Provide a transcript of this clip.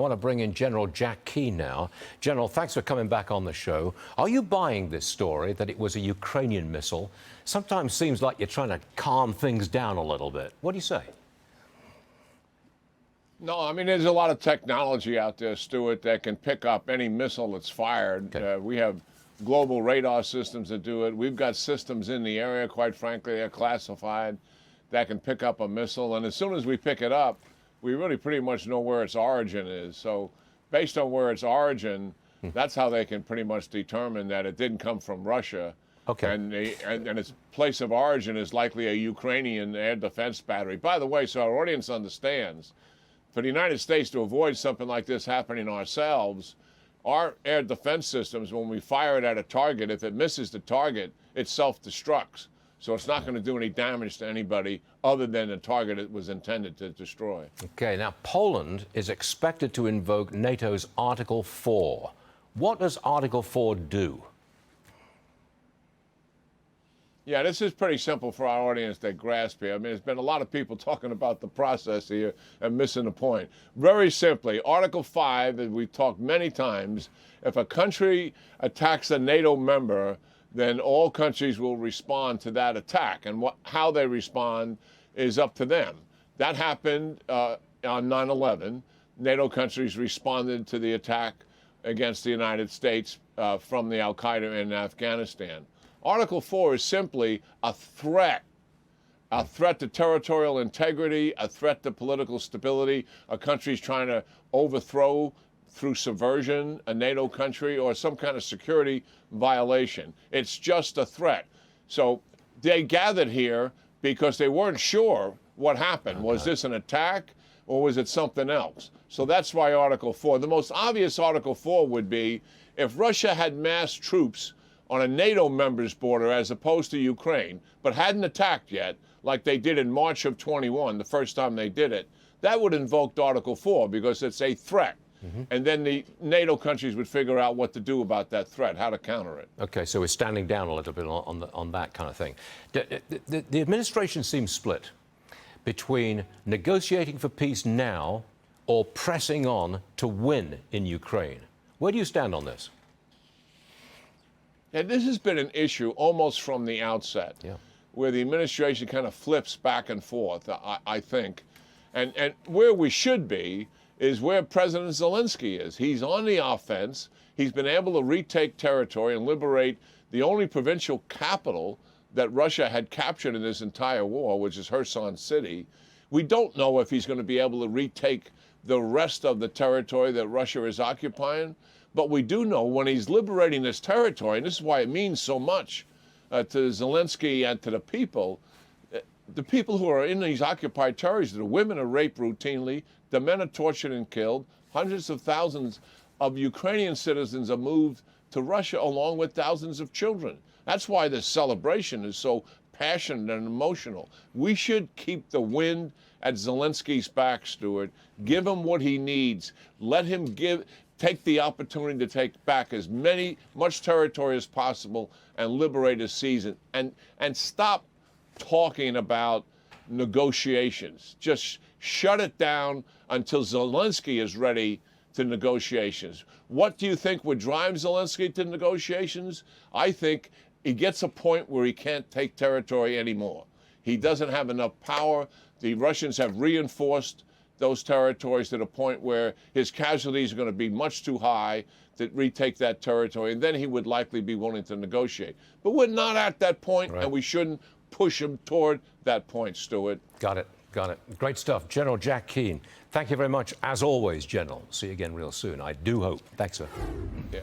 I want to bring in General Jack Keane now. General, thanks for coming back on the show. Are you buying this story that it was a Ukrainian missile? Sometimes seems like you're trying to calm things down a little bit. What do you say? No, I mean, there's a lot of technology out there, Stuart, that can pick up any missile that's fired. Okay. We have global radar systems that do it. We've got systems in the area, quite frankly, they're classified, that can pick up a missile. And as soon as we pick it up, we really pretty much know where its origin is. So based on where its origin, that's how they can pretty much determine that it didn't come from Russia. Okay. And its place of origin is likely a Ukrainian air defense battery. By the way, so our audience understands, for the United States to avoid something like this happening ourselves, our air defense systems, when we fire it at a target, if it misses the target, it self-destructs. So it's not going to do any damage to anybody other than the target it was intended to destroy. Okay, now Poland is expected to invoke NATO's Article 4. What does Article 4 do? Yeah, this is pretty simple for our audience to grasp here. I mean, there's been a lot of people talking about the process here and missing the point. Very simply, Article 5, as we've talked many times, if a country attacks a NATO member, then all countries will respond to that attack. And how they respond is up to them. That happened on 9/11. NATO countries responded to the attack against the United States from the al-Qaeda in Afghanistan. Article 4 is simply a threat to territorial integrity, a threat to political stability. A country's trying to overthrow through subversion a NATO country or some kind of security violation. It's just a threat. So they gathered here because they weren't sure what happened. Okay. Was this an attack or was it something else? So that's why Article 4. The most obvious Article 4 would be if Russia had massed troops on a NATO member's border as opposed to Ukraine, but hadn't attacked yet, like they did in March of 21, the first time they did it, that would invoke Article 4 because it's a threat. Mm-hmm. And then the NATO countries would figure out what to do about that threat, how to counter it. Okay, so we're standing down a little bit on that kind of thing. The administration seems split between negotiating for peace now or pressing on to win in Ukraine. Where do you stand on this? Yeah, this has been an issue almost from the outset, where the administration kind of flips back and forth, I think. And where we should be is where President Zelensky is. He's on the offense. He's been able to retake territory and liberate the only provincial capital that Russia had captured in this entire war, which is Kherson City. We don't know if he's going to be able to retake the rest of the territory that Russia is occupying, but we do know when he's liberating this territory, and this is why it means so much to Zelensky and to the people who are in these occupied territories, the women are raped routinely, the men are tortured and killed, hundreds of thousands of Ukrainian citizens are moved to Russia along with thousands of children. That's why this celebration is so passionate and emotional. We should keep the wind at Zelensky's back, Stuart. Give him what he needs. Let him take the opportunity to take back as much territory as possible and liberate his season. And stop talking about negotiations. Just shut it down until Zelensky is ready to negotiations. What do you think would drive Zelensky to negotiations? I think he gets a point where he can't take territory anymore. He doesn't have enough power. The Russians have reinforced those territories to the point where his casualties are going to be much too high to retake that territory, and then he would likely be willing to negotiate. But we're not at that point, and we shouldn't push him toward that point, Stuart. Got it. Got it. Great stuff. General Jack Keane, thank you very much, as always, General. See you again real soon. I do hope. Thanks, sir. Yeah.